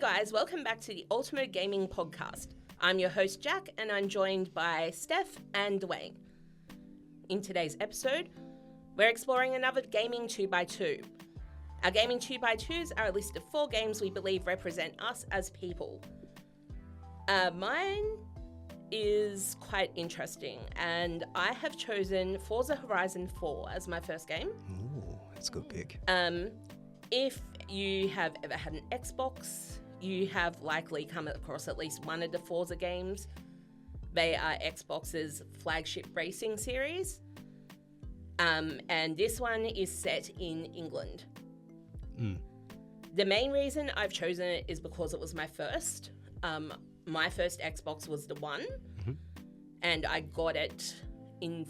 guys, welcome back to the Ultimo Gaming Podcast. I'm your host Jack and I'm joined by Steph and Duane. In today's episode, we're exploring another gaming 2x2. Our gaming 2x2s are a list of 4 games we believe represent us as people. Mine is quite interesting and I have chosen Forza Horizon 4 as my first game. Ooh, that's a good pick. If you have ever had an Xbox, you have likely come across at least one of the Forza games. They are Xbox's flagship racing series. And this one is set in England. The main reason I've chosen it is because it was my first. My first Xbox was the One, and I got it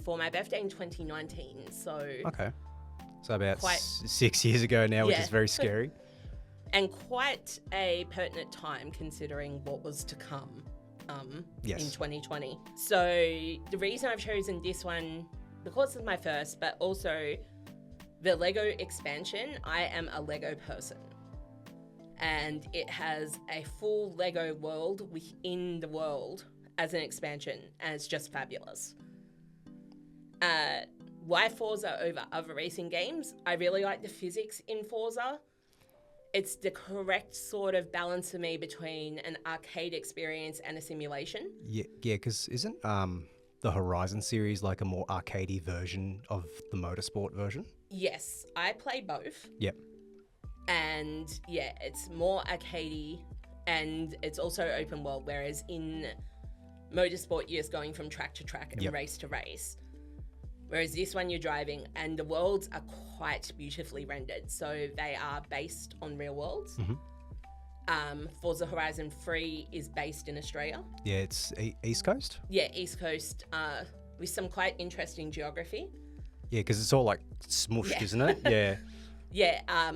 for my birthday in 2019. So Okay. So about 6 years ago now, which is very scary. And quite a pertinent time considering what was to come in 2020. So the reason I've chosen this one, because it's my first, but also the Lego expansion, I am a Lego person. And it has a full Lego world within the world as an expansion, and it's just fabulous. Why Forza over other racing games? I really like the physics in Forza. It's the correct sort of balance for me between an arcade experience and a simulation. Yeah, because isn't the Horizon series like a more arcadey version of the motorsport version? Yes, I play both. Yep. And yeah, it's more arcadey and it's also open world, whereas in motorsport you're just going from track to track and race to race. Whereas this one you're driving and the worlds are quite beautifully rendered. So they are based on real worlds. Forza Horizon 3 is based in Australia. Yeah, it's East Coast? Yeah, East Coast with some quite interesting geography. Yeah, because it's all like smushed, isn't it? Yeah. Yeah,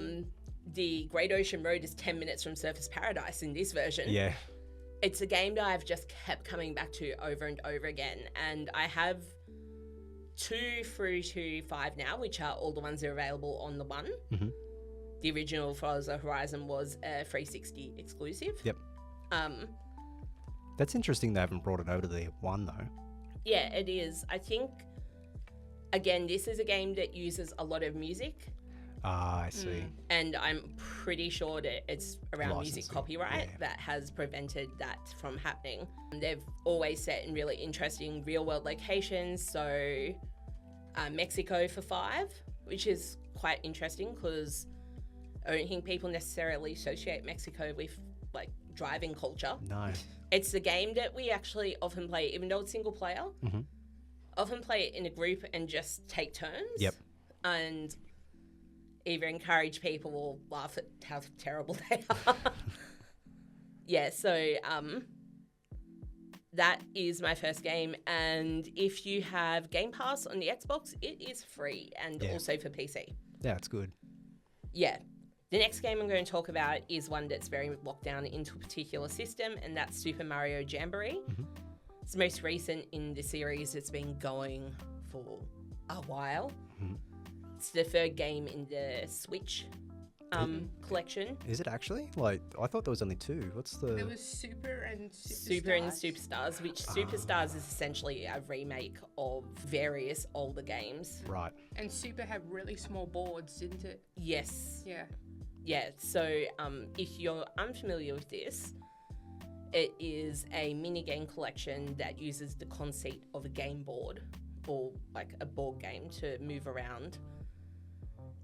the Great Ocean Road is 10 minutes from Surfers Paradise in this version. Yeah. It's a game that I've just kept coming back to over and over again. And I have 2 through to 5 now, which are all the ones that are available on the One. The original Forza Horizon was a 360 exclusive. Yep. That's interesting they haven't brought it over to the One, though. Yeah, it is. I think, again, this is a game that uses a lot of music. I see. And I'm pretty sure that it's around music copyright yeah. that has prevented that from happening. And they've always set in really interesting real-world locations. So Mexico for 5, which is quite interesting because I don't think people necessarily associate Mexico with like driving culture. No. It's a game that we actually often play, even though it's single player, often play it in a group and just take turns. Yep. And either encourage people or laugh at how terrible they are. Yeah, so that is my first game. And if you have Game Pass on the Xbox, it is free and also for PC. Yeah, it's good. Yeah. The next game I'm going to talk about is one that's very locked down into a particular system, and that's Super Mario Jamboree. It's the most recent in the series. It's been going for a while. It's the 3rd game in the Switch collection. Is it actually? Like, I thought there was only 2. What's the... There was Super and Superstars. Super and Superstars, which Superstars is essentially a remake of various older games. Right. And Super had really small boards, didn't it? Yes. Yeah. Yeah, so if you're unfamiliar with this, it is a mini-game collection that uses the conceit of a game board or like a board game to move around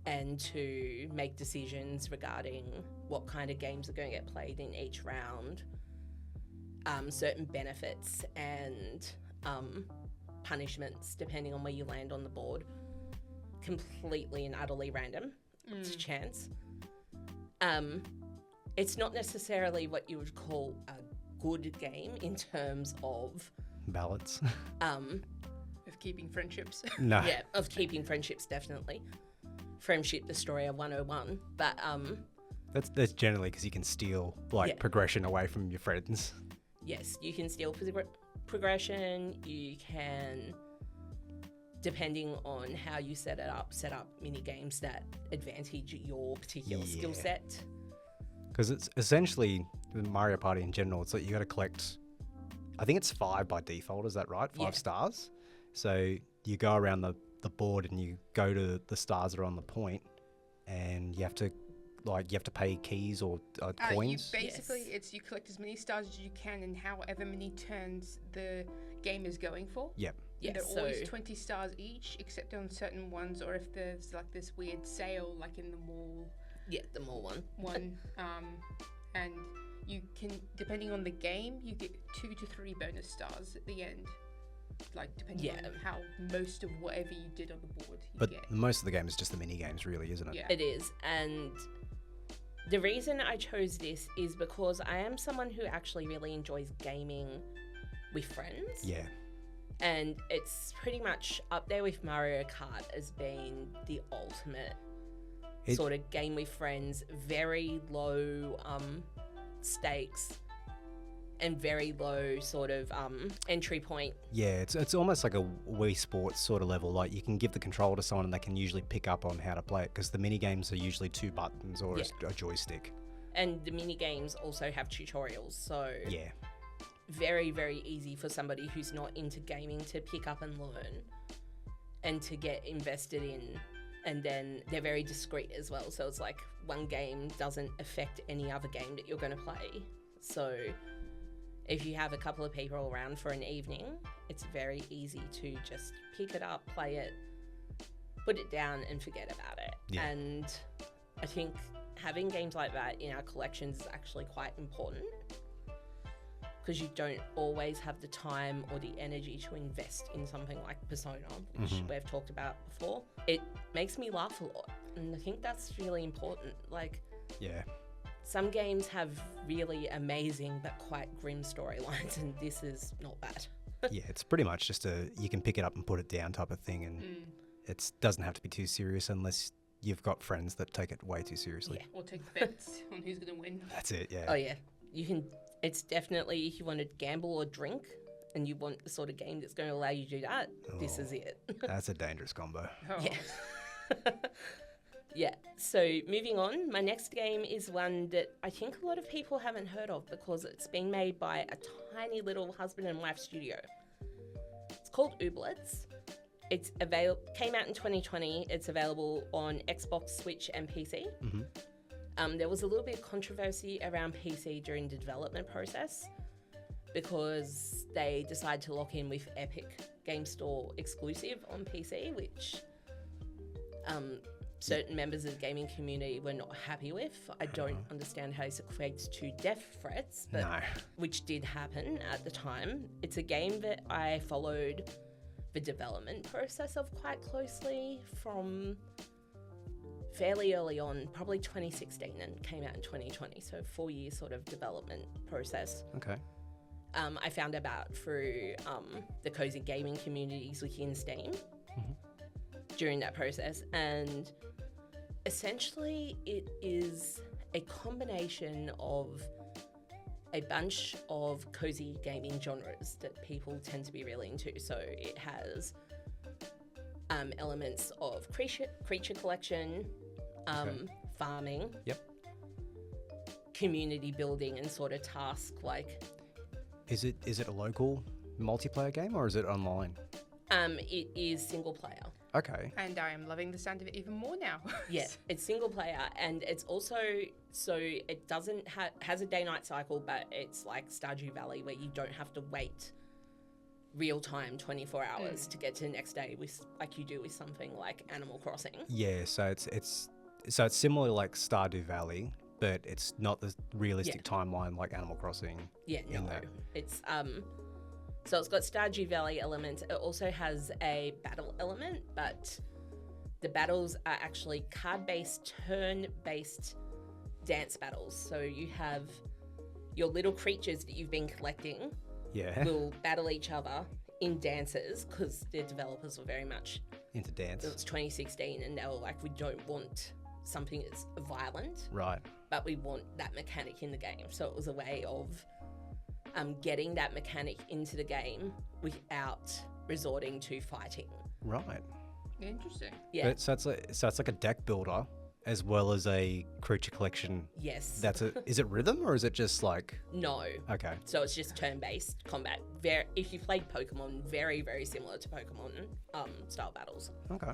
and to make decisions regarding what kind of games are going to get played in each round, certain benefits and punishments depending on where you land on the board. Completely and utterly random. It's chance. It's not necessarily what you would call a good game in terms of balance. Of keeping friendships. No. Yeah, of keeping friendships, definitely. Friendship Destroyer 101. But that's generally because you can steal progression away from your friends. Yes, you can steal progression. You can, depending on how you set up mini games that advantage your particular skill set. Because it's essentially the Mario Party in general, it's like you got to collect. I think it's 5 by default. Is that right? 5 Yeah. stars. So you go around the board and you go to the stars that are on the point, and you have to pay keys or coins. Basically, Yes. you collect as many stars as you can in however many turns the game is going for. Yep. Yeah, They're so always 20 stars each, except on certain ones, or if there's like this weird sale, like in the mall yeah, the more one. and you can, depending on the game, you get 2 to 3 bonus stars at the end, like depending Yeah. on how most of whatever you did on the board you But get. most of the game is just the mini games, really, isn't it? Yeah. It is, and the reason I chose this is because I am someone who actually really enjoys gaming with friends. Yeah. And it's pretty much up there with Mario Kart as being the ultimate sort of game with friends. Very low stakes and very low sort of entry point. Yeah, it's almost like a Wii Sports sort of level. Like you can give the controller to someone and they can usually pick up on how to play it, because the mini games are usually 2 buttons or a joystick. And the mini games also have tutorials, so Yeah. very, very easy for somebody who's not into gaming to pick up and learn and to get invested in. And then they're very discreet as well. So it's like one game doesn't affect any other game that you're going to play. So if you have a couple of people around for an evening, it's very easy to just pick it up, play it, put it down and forget about it. Yeah. And I think having games like that in our collections is actually quite important, because you don't always have the time or the energy to invest in something like Persona, which we've talked about before. It makes me laugh a lot, and I think that's really important. Like, Yeah. some games have really amazing but quite grim storylines, and this is not bad. Yeah, it's pretty much just you can pick it up and put it down type of thing, and it doesn't have to be too serious unless you've got friends that take it way too seriously. Yeah. Or take bets on who's going to win. That's it, yeah. Oh yeah, you can. It's definitely, if you want to gamble or drink and you want the sort of game that's going to allow you to do that, this is it. That's a dangerous combo. Oh. Yeah. Yeah, so moving on, my next game is one that I think a lot of people haven't heard of because it's been made by a tiny little husband and wife studio. It's called Ooblets. It's came out in 2020. It's available on Xbox, Switch, and PC. There was a little bit of controversy around PC during the development process because they decided to lock in with Epic Game Store exclusive on PC, which certain members of the gaming community were not happy with. I don't understand how this equates to death threats, but No. which did happen at the time. It's a game that I followed the development process of quite closely from fairly early on, probably 2016, and came out in 2020, so 4 years sort of development process. Okay. I found about through the cozy gaming communities within Steam during that process, and essentially it is a combination of a bunch of cozy gaming genres that people tend to be really into. So it has elements of creature collection, farming, Yep. community building, and sort of task like. Is it a local multiplayer game or is it online? It is single player. Okay. And I am loving the sound of it even more now. Yeah, it's single player, and it's also, so it doesn't has a day-night cycle, but it's like Stardew Valley, where you don't have to wait real time 24 hours to get to the next day with like you do with something like Animal Crossing. Yeah, so it's similar like Stardew Valley, but it's not the realistic timeline like Animal Crossing. Yeah, in no, there. it's so it's got Stardew Valley elements. It also has a battle element, but the battles are actually card-based, turn-based dance battles. So you have your little creatures that you've been collecting Yeah. will battle each other in dances, because the developers were very much, Into dance. it was 2016, and they were like, we don't want something that's violent, Right. but we want that mechanic in the game. So it was a way of getting that mechanic into the game without resorting to fighting. Right. Interesting. Yeah, But, so it's like a deck builder, as well as a creature collection. Yes. Is it rhythm or is it just like... No. Okay. So it's just turn-based combat. If you played Pokemon, very, very similar to Pokemon style battles. Okay.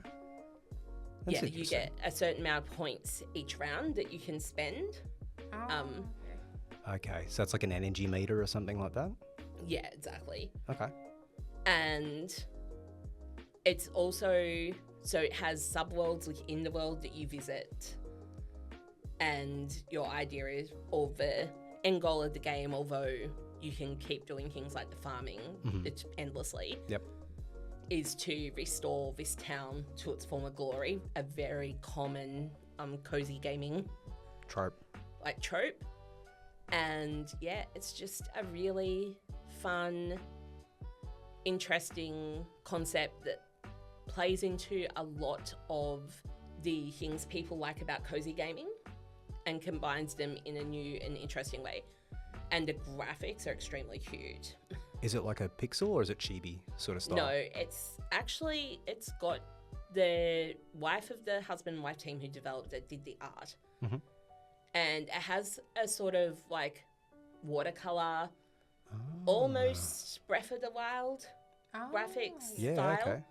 That's You get a certain amount of points each round that you can spend. Okay, so it's like an energy meter or something like that? Yeah, exactly. Okay. And it's also... So it has subworlds within the world that you visit. And your idea is, or the end goal of the game, although you can keep doing things like the farming it's endlessly, is to restore this town to its former glory. A very common cozy gaming trope. And yeah, it's just a really fun, interesting concept that plays into a lot of the things people like about cozy gaming and combines them in a new and interesting way. And the graphics are extremely cute. Is it like a pixel or is it chibi sort of style? No, it's got the wife of the husband and wife team who developed it did the art. And it has a sort of like watercolor, almost Breath of the Wild graphics style. Okay.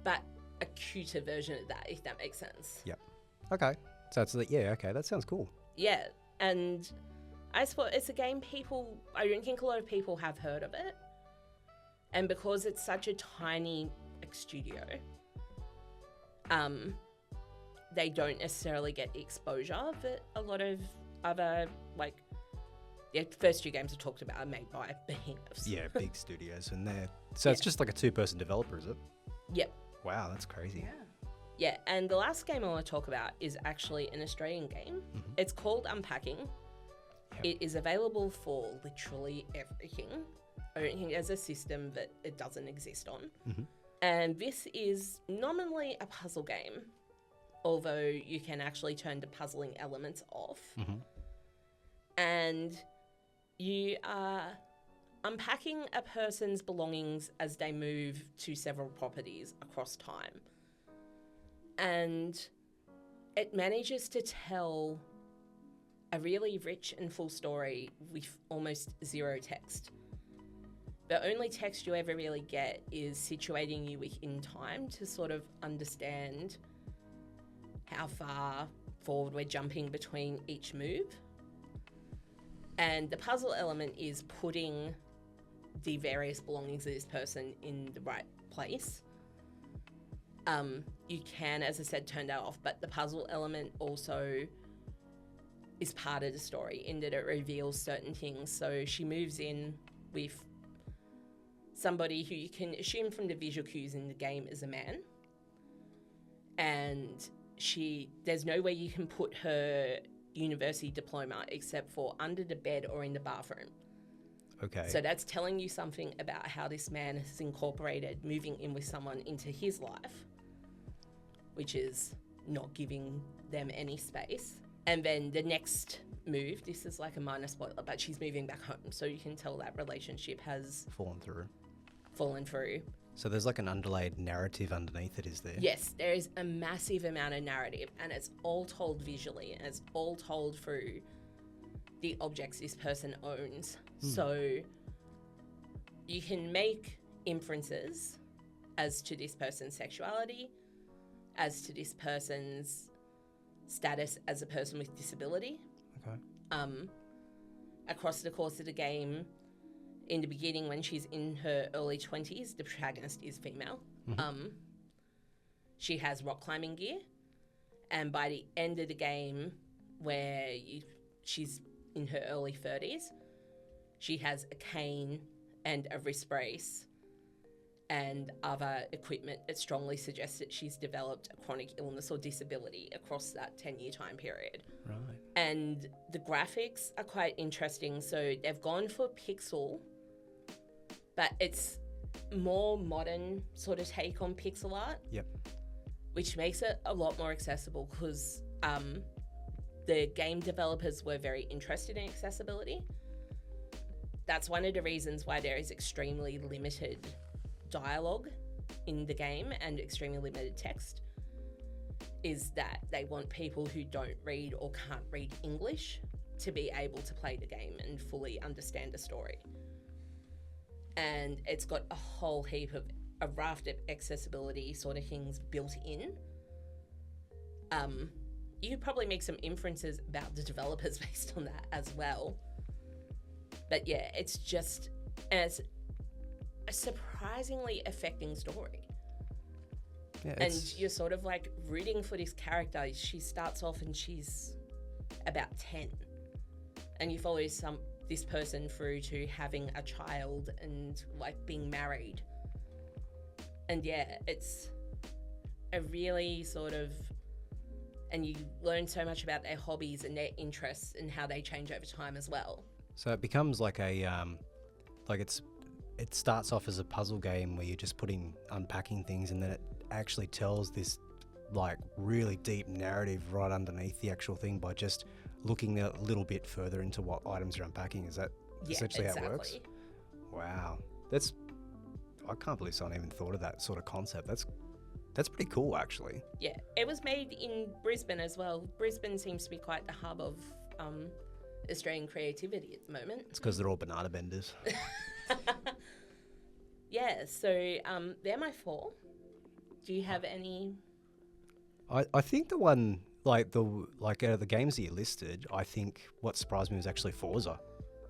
But a cuter version of that, if that makes sense. Yep. Okay. So it's okay, that sounds cool. Yeah, and I suppose it's a game I don't think a lot of people have heard of it. And because it's such a tiny studio, they don't necessarily get the exposure that a lot of other, the first two games I talked about are made by behemoths. Yeah, big studios. And it's just like a two-person developer, is it? Yep. Wow, that's crazy. Yeah, and the last game I want to talk about is actually an Australian game. It's called Unpacking. It is available for literally everything. I don't think there's a system that it doesn't exist on. And this is nominally a puzzle game, although you can actually turn the puzzling elements off. And you are unpacking a person's belongings as they move to several properties across time. And it manages to tell a really rich and full story with almost zero text. The only text you ever really get is situating you within time to sort of understand how far forward we're jumping between each move. And the puzzle element is putting the various belongings of this person in the right place. You can, as I said, turn that off, but the puzzle element also is part of the story in that it reveals certain things. So she moves in with somebody who you can assume from the visual cues in the game is a man. And there's no way you can put her university diploma except for under the bed or in the bathroom. Okay. So that's telling you something about how this man has incorporated moving in with someone into his life, which is not giving them any space. And then the next move, this is like a minor spoiler, but she's moving back home. So you can tell that relationship has fallen through. So there's like an underlaid narrative underneath it, is there? Yes, there is a massive amount of narrative, and it's all told visually, and it's all told through the objects this person owns. So you can make inferences as to this person's sexuality, as to this person's status as a person with disability. Okay. Across the course of the game, in the beginning, when she's in her early 20s, the protagonist is female. She has rock climbing gear. And by the end of the game, where she's in her early 30s, she has a cane and a wrist brace and other equipment that strongly suggests that she's developed a chronic illness or disability across that 10-year time period. Right. And the graphics are quite interesting. So they've gone for pixel, but it's more modern sort of take on pixel art. Yep. Which makes it a lot more accessible because the game developers were very interested in accessibility. That's one of the reasons why there is extremely limited dialogue in the game and extremely limited text, is that they want people who don't read or can't read English to be able to play the game and fully understand the story. And it's got a whole heap of a raft of accessibility sort of things built in. You could probably make some inferences about the developers based on that as well. But yeah, it's just as a surprisingly affecting story. Yeah, And you're sort of like rooting for this character. She starts off and she's about 10. And you follow this person through to having a child and like being married. And yeah, it's a really sort of, and you learn so much about their hobbies and their interests and how they change over time as well. So it becomes like a, it starts off as a puzzle game where you're just unpacking things, and then it actually tells this like really deep narrative right underneath the actual thing by just looking a little bit further into what items you're unpacking. Is that essentially how it works? Wow. I can't believe someone even thought of that sort of concept. That's pretty cool, actually. Yeah, it was made in Brisbane as well. Brisbane seems to be quite the hub of Australian creativity at the moment. It's because they're all banana benders. Yeah, so they're my 4. Do you have any? I think the one out of the games that you listed, I think what surprised me was actually Forza.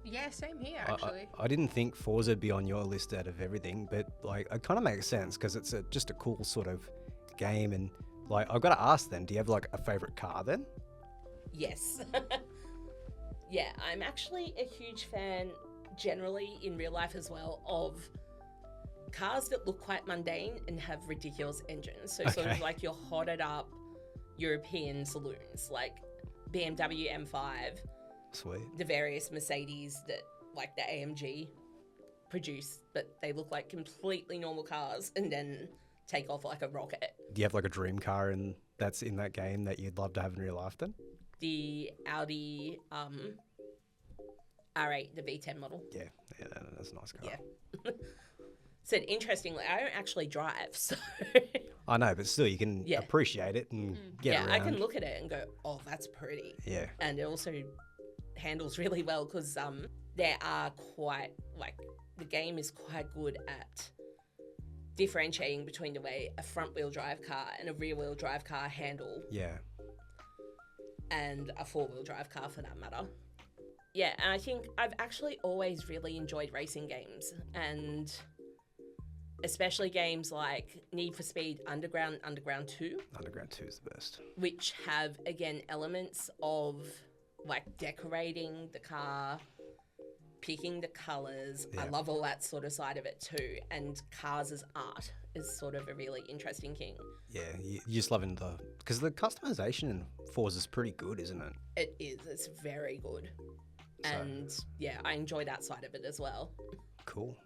Yeah, same here, actually. I didn't think Forza would be on your list out of everything, but like it kind of makes sense because it's just a cool sort of game. And like I've got to ask then, do you have like a favorite car then? Yes. Yeah, I'm actually a huge fan generally in real life as well of cars that look quite mundane and have ridiculous engines. So sort of like your hotted up European saloons like BMW M5. Sweet. The various Mercedes that like the AMG produce, but they look like completely normal cars and then take off like a rocket. Do you have like a dream car that's in that game that you'd love to have in real life then? The Audi R8, the V10 model. Yeah, that's a nice car. Yeah. So interestingly, I don't actually drive, so I know, but still you can appreciate it and get around. I can look at it and go, oh, that's pretty. Yeah. And it also handles really well because there are quite, like, the game is quite good at differentiating between the way a front-wheel drive car and a rear-wheel drive car handle. Yeah. And a four-wheel drive car for that matter. Yeah, and I think I've actually always really enjoyed racing games, and especially games like Need for Speed Underground, Underground 2. Underground 2 is the best. Which have, again, elements of, like, decorating the car, picking the colours. Yeah. I love all that sort of side of it too. And cars as art is sort of a really interesting thing. Yeah, you just loving because the customization in Forza is pretty good, isn't it? It is. It's very good. And, yeah, I enjoy that side of it as well. Cool.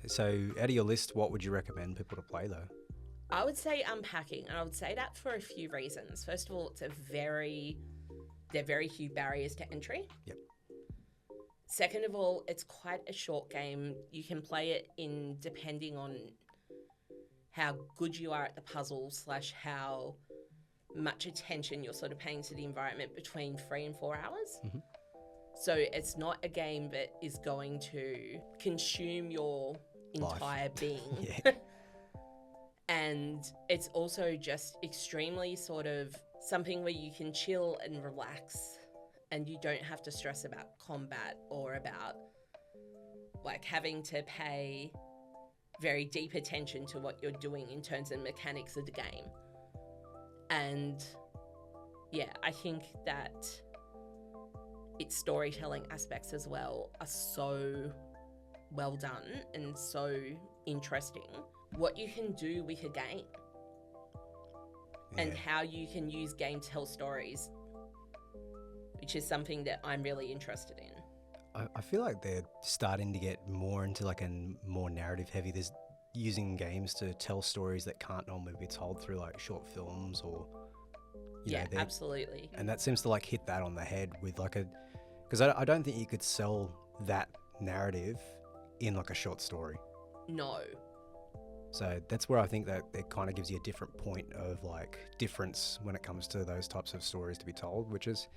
So, out of your list, what would you recommend people to play, though? I would say unpacking, and I would say that for a few reasons. First of all, there are very few barriers to entry. Yep. Second of all, it's quite a short game. You can play it in depending on how good you are at the puzzle / how much attention you're sort of paying to the environment between 3 and 4 hours. Mm-hmm. So it's not a game that is going to consume your entire being. Yeah. And it's also just extremely sort of something where you can chill and relax and you don't have to stress about combat or about like having to pay very deep attention to what you're doing in terms of mechanics of the game. And yeah, I think that its storytelling aspects as well are so well done and so interesting. What you can do with a game and how you can use game to tell stories, which is something that I'm really interested in. I feel like they're starting to get more into like a more narrative heavy. There's using games to tell stories that can't normally be told through like short films or you know, absolutely. And that seems to like hit that on the head with like because I don't think you could sell that narrative in like a short story. No. So that's where I think that it kind of gives you a different point of like difference when it comes to those types of stories to be told, which is,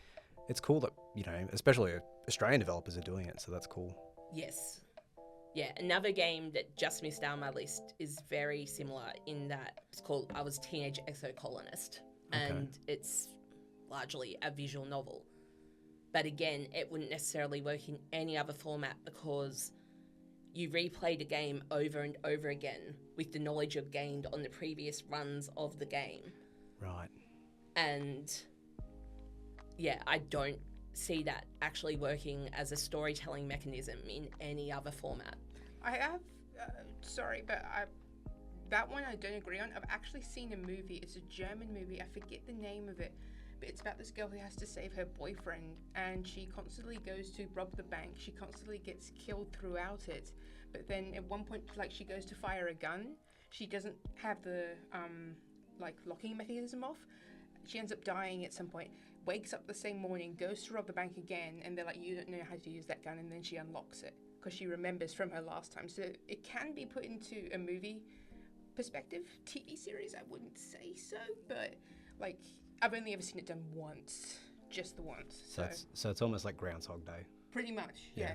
it's cool that, you know, especially Australian developers are doing it. So that's cool. Yes. Yeah, another game that just missed out on my list is very similar in that it's called I Was Teenage Exocolonist, and it's largely a visual novel. But again, it wouldn't necessarily work in any other format because you replay the game over and over again with the knowledge you've gained on the previous runs of the game. Right. And yeah, I don't see that actually working as a storytelling mechanism in any other format. I have, that one I don't agree on. I've actually seen a movie. It's a German movie. I forget the name of it. But it's about this girl who has to save her boyfriend, and she constantly goes to rob the bank. She constantly gets killed throughout it. But then at one point, like, she goes to fire a gun. She doesn't have the, locking mechanism off. She ends up dying at some point, wakes up the same morning, goes to rob the bank again, and they're like, you don't know how to use that gun, and then she unlocks it because she remembers from her last time. So it can be put into a movie perspective. TV series, I wouldn't say so, but, like, I've only ever seen it done once, just the once. So it's almost like Groundhog Day. Pretty much, yeah.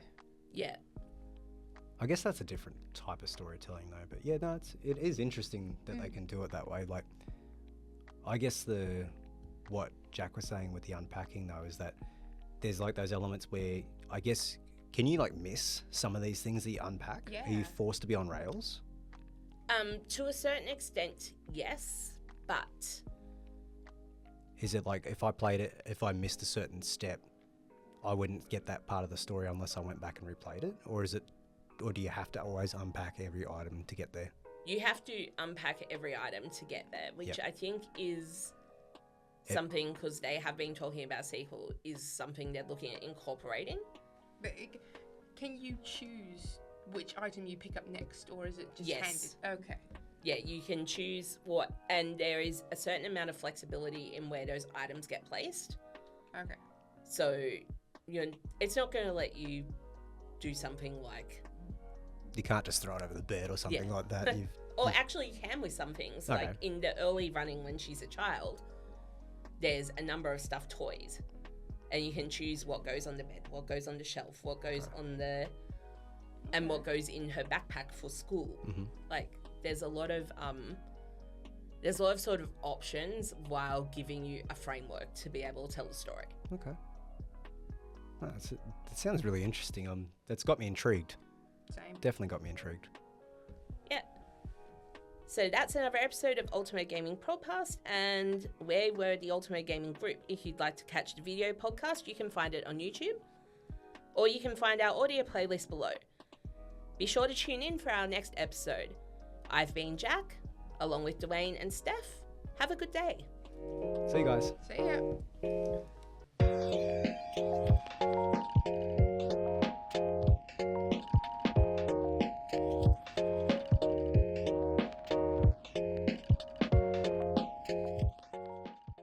Yeah. I guess that's a different type of storytelling though. But yeah, no, it is interesting that they can do it that way. Like, I guess what Jack was saying with the unpacking though is that there's like those elements where I guess, can you like miss some of these things that you unpack? Yeah. Are you forced to be on rails? To a certain extent, yes, but Is it like if I missed a certain step, I wouldn't get that part of the story unless I went back and replayed it? Or do you have to always unpack every item to get there? you have to unpack every item to get there, which Yep. I think is something, because they have been talking about sequel, is something they're looking at incorporating. But can you choose which item you pick up next, or is it just Yes. handed? Okay. Yeah, you can choose what, and there is a certain amount of flexibility in where those items get placed. Okay. So, it's not going to let you do something like, You can't just throw it over the bed or something like that. or actually you can with some things. Okay. Like in the early running when she's a child, there's a number of stuffed toys, and you can choose what goes on the bed, what goes on the shelf, what goes on the, and what goes in her backpack for school. Mhm. Like there's a lot of sort of options while giving you a framework to be able to tell the story. Okay. Oh, that sounds really interesting. That's got me intrigued. Same. Definitely got me intrigued. Yeah. So that's another episode of Ultimo Gaming Podcast, and we were the Ultimo Gaming Group. If you'd like to catch the video podcast, you can find it on YouTube, or you can find our audio playlist below. Be sure to tune in for our next episode. I've been Jack, along with Duane and Steph. Have a good day. See you guys. See ya.